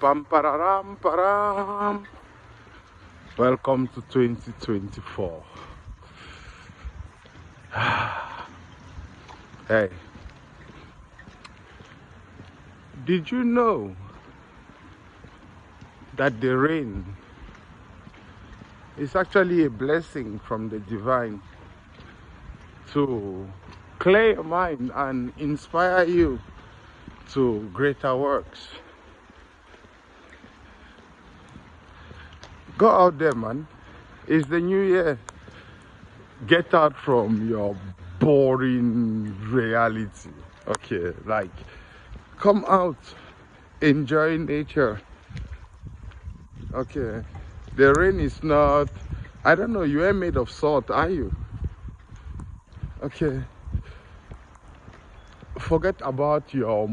Pam pararam param. Welcome to 2024. Hey, did you know that the rain is actually a blessing from the divine to clear your mind and inspire you to greater works? Go out there, man. It's the new year. Get out from your boring reality. Okay, like come out, enjoy nature. Okay, the rain is not, I don't know, you ain't made of salt, are you? Okay, forget about your